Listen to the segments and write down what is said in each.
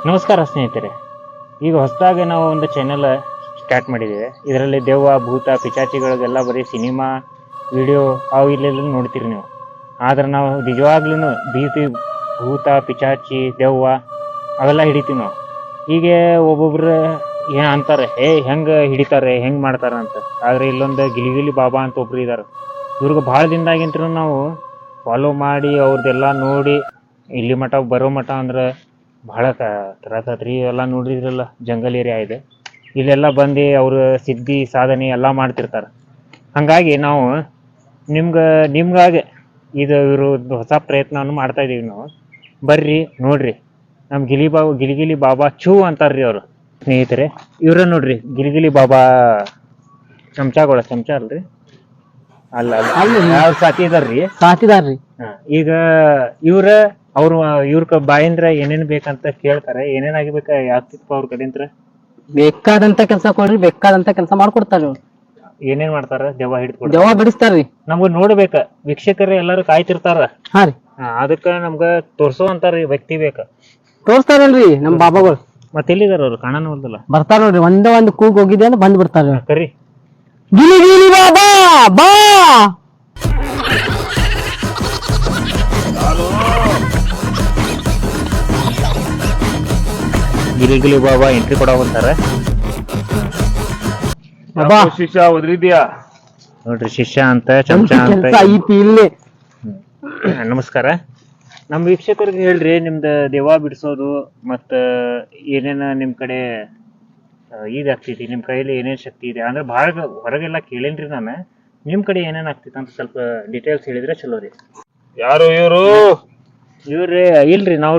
ನಮಸ್ಕಾರ ಸ್ನೇಹಿತರೆ, ಈಗ ಹೊಸದಾಗಿ ನಾವು ಒಂದು ಚಾನೆಲ್ ಸ್ಟಾರ್ಟ್ ಮಾಡಿದ್ದೇವೆ. ಇದರಲ್ಲಿ ದೆವ್ವ, ಭೂತ, ಪಿಚಾಚಿಗಳಿಗೆಲ್ಲ ಬರೀ ಸಿನಿಮಾ, ವಿಡಿಯೋ ಅವು ಇಲ್ಲೆಲ್ಲ ನೋಡ್ತೀರಿ ನೀವು. ಆದ್ರೆ ನಾವು ನಿಜವಾಗ್ಲೂ ಭೀತಿ, ಭೂತ, ಪಿಚಾಚಿ, ದೆವ್ವ ಅವೆಲ್ಲ ಹಿಡಿತೀವಿ ನಾವು. ಹೀಗೆ ಒಬ್ಬೊಬ್ರು ಏನು ಅಂತಾರೆ, ಹೆಂಗೆ ಹಿಡಿತಾರೆ, ಹೆಂಗೆ ಮಾಡ್ತಾರೆ ಅಂತ. ಆದರೆ ಇಲ್ಲೊಂದು ಗಿಲಿಗಿಲಿ ಬಾಬಾ ಅಂತ ಒಬ್ರು ಇದ್ದಾರೆ. ಇವ್ರಿಗೆ ಭಾಳ ದಿನದಾಗಿಂತ ನಾವು ಫಾಲೋ ಮಾಡಿ ಅವ್ರದ್ದೆಲ್ಲ ನೋಡಿ ಇಲ್ಲಿ ಮಠ ಬರೋ ಮಠ ಅಂದ್ರೆ ಭಾಳ ತರತತ್ರಿ ಎಲ್ಲ ನೋಡಿದ್ರಲ್ಲ. ಜಂಗಲ್ ಏರಿಯಾ ಇದೆ, ಇಲ್ಲೆಲ್ಲ ಬಂದು ಅವರು ಸಿದ್ಧಿ ಸಾಧನೆ ಎಲ್ಲ ಮಾಡ್ತಿರ್ತಾರೆ. ಹಾಗಾಗಿ ನಾವು ನಿಮ್ಗಾಗಿ ಇದು ಇವರು ಹೊಸ ಪ್ರಯತ್ನವನ್ನು ಮಾಡ್ತಾ ಇದ್ದೀವಿ ನಾವು. ಬರ್ರಿ ನೋಡ್ರಿ, ನಮ್ಮ ಗಿಲಿಗಿಲಿ ಬಾಬಾ ಚೂ ಅಂತಾರ್ರಿ ಅವರು. ಸ್ನೇಹಿತರೆ, ಇವ್ರ ನೋಡ್ರಿ, ಗಿಲಿಗಿಲಿ ಬಾಬಾ ಚಮಚ ಅಲ್ರಿ, ಅಲ್ಲ ಸಾಥಿ ಇದಾರ್ರಿ. ಈಗ ಇವ್ರ ಬಾಯಿಂದ ಏನೇನ್ ಬೇಕಂತ ಕೇಳ್ತಾರೆ. ಏನೇನ್ ಆಗಿಬೇಕ ಆಗ್ತಿತ್ತು ಅವ್ರ ಕಡೆಯಿಂದ? ಬೇಕಾದಂತ ಕೆಲಸ ಕೊಡ್ರಿ, ಬೇಕಾದಂತ ಕೆಲಸ ಮಾಡ್ಕೊಡ್ತಾರ. ಏನೇನ್ ಮಾಡ್ತಾರ? ದೆವ್ವ ಹಿಡಿದ್ಕೊಡ್ತಾರ, ದೆವ್ವ ಬಿಡಿಸ್ತಾರ್ರಿ. ನಮ್ಗ ನೋಡ್ಬೇಕ, ವೀಕ್ಷಕರು ಎಲ್ಲಾರು ಕಾಯ್ತಿರ್ತಾರ. ಹಾ ರೀ, ಅದಕ್ಕ ನಮ್ಗ ತೋರ್ಸೋ ಅಂತಾರ ವ್ಯಕ್ತಿ ಬೇಕ. ತೋರ್ಸ್ತಾರಲ್ರಿ ನಮ್ ಬಾಬಾಗಳು. ಮತ್ತೆ ಎಲ್ಲಿದಾರ ಅವ್ರು? ಕಾಣನ ಹೋದಲ್ಲ. ಬರ್ತಾರ ನೋಡ್ರಿ, ಒಂದೇ ಒಂದು ಕೂಗ್ ಹೋಗಿದೆ ಅಂದ್ರೆ ಬಂದ್ ಬಿಡ್ತಾರ. ಕರಿ ಗಿಲಿ ಗಿಲಿ ಬಾಬಾ ಬಾ. ಗಿಲಿಗಿಲಿ ಬಾಬಾ ಎಂಟ್ರಿ ಕೊಡವಂತಾರ. ಶಿಷ್ಯ ಒದ್ರಿದ್ಯಾ ನೋಡ್ರಿ, ಶಿಷ್ಯ ಅಂತ, ಚಮಚ ಅಂತ. ಇಲ್ಲಿ ನಮಸ್ಕಾರ. ನಮ್ ವೀಕ್ಷಕರಿಗೆ ಹೇಳ್ರಿ, ನಿಮ್ದು ದೆವ್ವ ಬಿಡಿಸೋದು ಮತ್ತ ಏನೇನ ನಿಮ್ ಕಡೆ ಇದಾಗ್ತೈತಿ, ನಿಮ್ ಕೈಯಲ್ಲಿ ಏನೇನ್ ಶಕ್ತಿ ಇದೆ ಅಂದ್ರೆ ಬಹಳ ಹೊರಗೆಲ್ಲ ಕೇಳೇನ್ರಿ ನಾನು. ನಿಮ್ ಕಡೆ ಏನೇನ್ ಆಗ್ತೈತಿ ಅಂತ ಸ್ವಲ್ಪ ಡೀಟೇಲ್ಸ್ ಹೇಳಿದ್ರೆ ಚಲೋ ರೀ. ಯಾರು ಇವರು? ಇವ್ರಿ ಇಲ್ರಿ, ನಾವು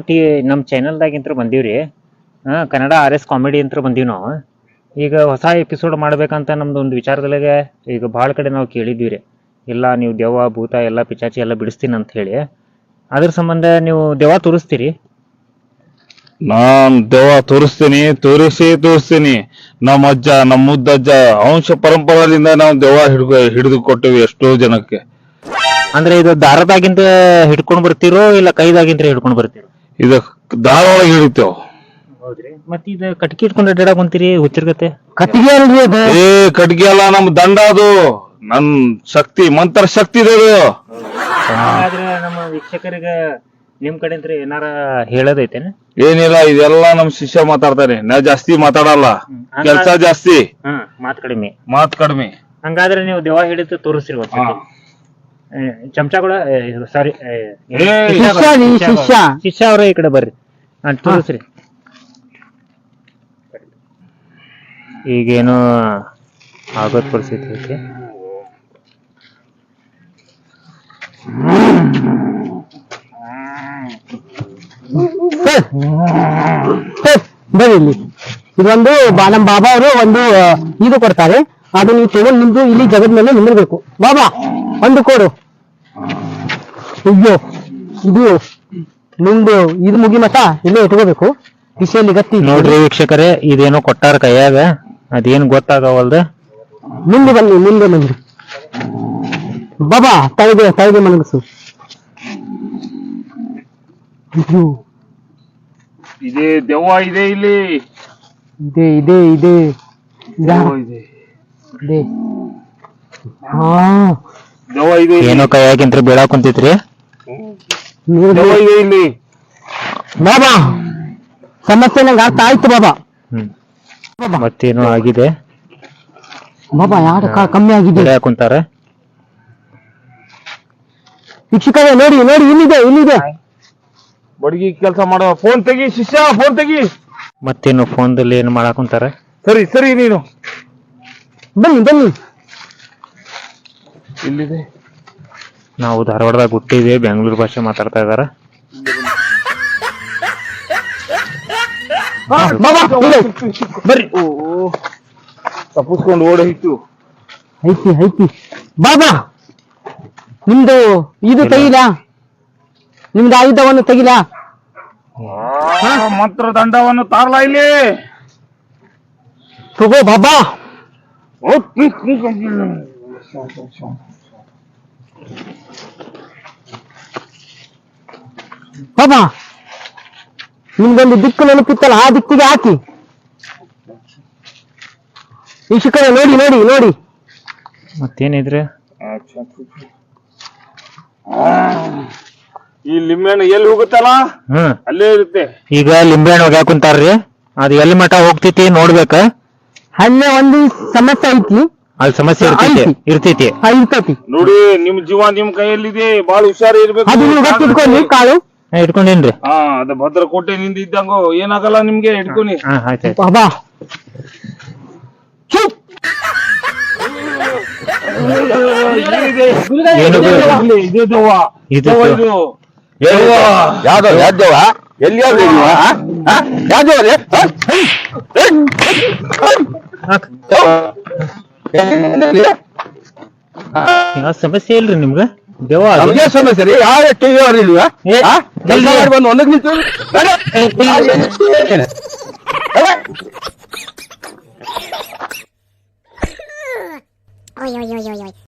ನಮ್ ಚಾನೆಲ್ದಾಗಿಂತ್ರ ಬಂದೀವ್ರಿ. ಕನ್ನಡ RS ಕಾಮಿಡಿ ಅಂತ ಬಂದೀವಿ ನಾವು. ಈಗ ಹೊಸ ಎಪಿಸೋಡ್ ಮಾಡ್ಬೇಕಂತ ನಮ್ದು ಒಂದು ವಿಚಾರದೊಳಗೆ ಈಗ ಭಾಳ ಕಡೆ ನಾವು ಕೇಳಿದ್ವಿ ರೀ. ಇಲ್ಲ, ನೀವು ದೆವ್ವ, ಭೂತ ಎಲ್ಲ ಪಿಚಾಚಿ ಎಲ್ಲ ಬಿಡಿಸ್ತೀನಿ ಅಂತ ಹೇಳಿ. ಅದ್ರ ಸಂಬಂಧ ನೀವು ದೆವ್ವ ತೋರಿಸ್ತೀರಿ? ನಾನ್ ದೆವ್ವ ತೋರಿಸ್ತೀನಿ. ನಮ್ಮ ಅಜ್ಜ, ನಮ್ಮ ಮುದ್ದಜ್ಜ ವಂಶ ಪರಂಪರಾದಿಂದ ನಾವು ದೆವ್ವ ಹಿಡಿದು ಕೊಟ್ಟಿವಿ ಎಷ್ಟೋ ಜನಕ್ಕೆ. ಅಂದ್ರೆ ಇದು ದಾರದಾಗಿಂದ ಹಿಡ್ಕೊಂಡ್ ಬರ್ತೀರೋ ಇಲ್ಲ ಕೈದಾಗಿಂದ ಹಿಡ್ಕೊಂಡ್ ಬರ್ತೀರೋ? ಇದು ದಾರ ಒಳಗೆ ಹಿಡಿತೇವ್. ಹೌದ್ರಿ. ಮತ್ ಇದು ಕಟ್ಕಿ ಇಟ್ಕೊಂಡು ಅಡ್ಡಾಡಕ್ ಕುಂತೀರಿ ಹುಚ್ಚಿರ್ಗತ್ತೆ? ಕಟ್ಟಿಗೆ ಅಲ್ರಿ ಅದು. ಕಟ್ಗೆ ಅಲ್ಲ, ನಮ್ ದಂಡ ಅದು. ನನ್ ಶಕ್ತಿ, ಮಂತ್ರ ಶಕ್ತಿ ಇದೆ ಅದು. ಆದ್ರೆ ನಮ್ಮ ವೀಕ್ಷಕರಿಗೆ ನಿಮ್ ಕಡೆಯಿಂದ ಏನಾರ ಹೇಳೋದೈತೇನ? ಏನಿಲ್ಲ, ಇದೆಲ್ಲ ನಮ್ ಶಿಷ್ಯ ಮಾತಾಡ್ತಾನೆ. ನಾ ಜಾಸ್ತಿ ಮಾತಾಡಲ್ಲ, ಕೆಲ್ಸ ಜಾಸ್ತಿ, ಮಾತ್ ಕಡಿಮೆ. ಹಂಗಾದ್ರೆ ನೀವು ದೆವ್ವ ಹಿಡಿದು ತೋರಿಸ್ರಿ. ಚಮಚ ಕೂಡ ಸಾರಿ, ಶಿಷ್ಯ ಅವ್ರ ಈ ಕಡೆ ಬರ್ರಿ, ತೋರಿಸ್ರಿ. ಈಗೇನು ಆಗೋದ್ ಪರಿಸ್ಥಿತಿ ಐತಿ. ಬರ್ರಿ ಇಲ್ಲಿ. ಇದೊಂದು ನಮ್ ಬಾಬಾ ಅವರು ಒಂದು ಇದು ಕೊಡ್ತಾರೆ. ಅದು ನೀವು ತಗೊಂಡು ನಿಮ್ದು ಇಲ್ಲಿ ಜಗದ ಮೇಲೆ ನಿಂದಿರ್ಬೇಕು. ಬಾಬಾ ಒಂದು ಕೊಡು. ಅಯ್ಯೋ, ಇದು ನಿಮ್ದು ಇದು ಮುಗಿ ಮಠ ಇಲ್ಲೇ ಇಟ್ಕೋಬೇಕು. ಬಿಸಿಯಲ್ಲಿ ಗತ್ತಿ ನೋಡ್ರಿ ವೀಕ್ಷಕರೇ, ಇದೇನೋ ಕೊಟ್ಟಾರ ಕೈಯಾಗ, ಅದೇನು ಗೊತ್ತಾಗವಲ್ದ. ಮುಂದೆ ಬನ್ನಿ. ಬಾಬಾ ತಳಗೆ ಮಲಗಿಸು. ಇದೆ ದೆವ್ವ ಇದೆ ಇಲ್ಲಿ. ಇದೆ ದೆವ್ವ ಇದೆ. ಏನೋ ಕೈಯಾಗಿಂತ್ರ ಬೀಳಾಕ್ ಕುಂತೈತ್ರಿ. ದೆವ್ವ ಇದೆ ಇಲ್ಲಿ. ಬಾಬಾ ಸಮಸ್ಯೆ ನಂಗೆ ಅರ್ಥ ಆಯ್ತು ಬಾಬಾ. ಮತ್ತೇನೋ ಆಗಿದೆ ಬಾಬಾ, ಯಾರು ಕಮ್ಮಿ ಆಗಿದೆ ಕುಂತಾರ. ಶಿಕ್ಷಕರೇ ನೋಡಿ ಇಲ್ಲಿದೆ. ಬಡಗಿ ಕೆಲಸ ಮಾಡೋ. ಫೋನ್ ತೆಗಿ ಶಿಷ್ಯ, ಫೋನ್ ತೆಗಿ. ಮತ್ತೇನು ಫೋನ್ದಲ್ಲಿ ಏನು ಮಾಡಾಕ್ ಕುಂತಾರ? ಸರಿ ನೀನು ಬನ್ನಿ. ಇಲ್ಲಿದೆ. ನಾವು ಧಾರವಾಡದಾಗ ಹುಟ್ಟಿದ್ವಿ, ಬೆಂಗಳೂರು ಭಾಷೆ ಮಾತಾಡ್ತಾ ಇದಾರ. ಬರ್ರಿ. ತಪ್ಪಿಸ್ಕೊಂಡು ಓಡೋಯ್ತು. ಐತಿ ಬಾಬಾ, ನಿಮ್ದು ಇದು ತೆಗಿಲಾ? ನಿಮ್ದು ಆಯುಧವನ್ನು ತೆಗಿಲಾ? ಮಂತ್ರ ದಂಡವನ್ನು ತಾರ್ಲಾ ಇಲ್ಲಿ. ತಗೋ ಬಾಬಾ. ಬಾಬಾ ನಿಮ್ಗೊಂದು ದಿಕ್ಕು ನೆನಪಿತ್ತಲ್ಲ ಆ ದಿಕ್ಕಿಗೆ ಹಾಕಿ. ವೀಕ್ಷಕರೇ ನೋಡಿ ನೋಡಿ ನೋಡಿ. ಮತ್ತೇನಿದ್ರೆ ಈ ಲಿಂಬೆಹಣ್ಣು ಎಲ್ಲಿ ಹೋಗುತ್ತಲ್ಲ ಹ್ಮ್ ಅಲ್ಲೇ ಇರುತ್ತೆ. ಈಗ ಲಿಂಬೆಹಣ್ಣು ಒಗ್ಯಾಕ ಕುಂತಾರ್ರಿ, ಅದ್ ಎಲ್ಲಿ ಮಠ ಹೋಗ್ತೈತಿ ನೋಡ್ಬೇಕ. ಅಲ್ಲೇ ಒಂದು ಸಮಸ್ಯೆ ಐತಿ, ಅಲ್ಲಿ ಸಮಸ್ಯೆ ಇರ್ತೈತಿ. ಇರ್ತೈತಿ. ನೋಡಿ ನಿಮ್ ಜೀವ ನಿಮ್ ಕೈಯಲ್ಲಿದೆ, ಬಾಳ ಹುಷಾರಿ ಇರ್ಬೇಕು. ಅದು ನೀವು ಗೊತ್ತಿಟ್ಕೊಳ್ಳಿ ಕಾಳು. ಇಟ್ಕೊಂಡೇನ್ರಿ. ಹಾ ಅದ ಭದ್ರಕೋಟೆ ನಿಂದ ಇದ್ದಂಗು ಏನಾಗಲ್ಲ ನಿಮ್ಗೆ, ಇಟ್ಕೊನಿ. ಹಾ ಆಯ್ತಾಯ್ತು. ಬಾಬಾ ಏನು ಇದು ದೆವ್ವ. ಇದು ದೆವ್ವ ಇದು. ಯಾವ್ದೋ ಯಾವ್ದವ ಎಲ್ಲಿ ಯಾವ್ದು ಯಾವ್ದವ ಯಾವ ಸಮಸ್ಯೆ ಇಲ್ರಿ ನಿಮ್ಗ? ದೇವ ಅದು? ನಮ್ಗೆ ಸಮಸ್ಯೆ ರೀ. ಯಾವ ಟಿವಿ ಅವ್ರು ಇಲ್ವಾ? ಕೆಲಸ ಮಾಡಿ ಬಂದು ಒಂದಕ್ಕೆ ನಿಂತು Oi, oi, oi, oi.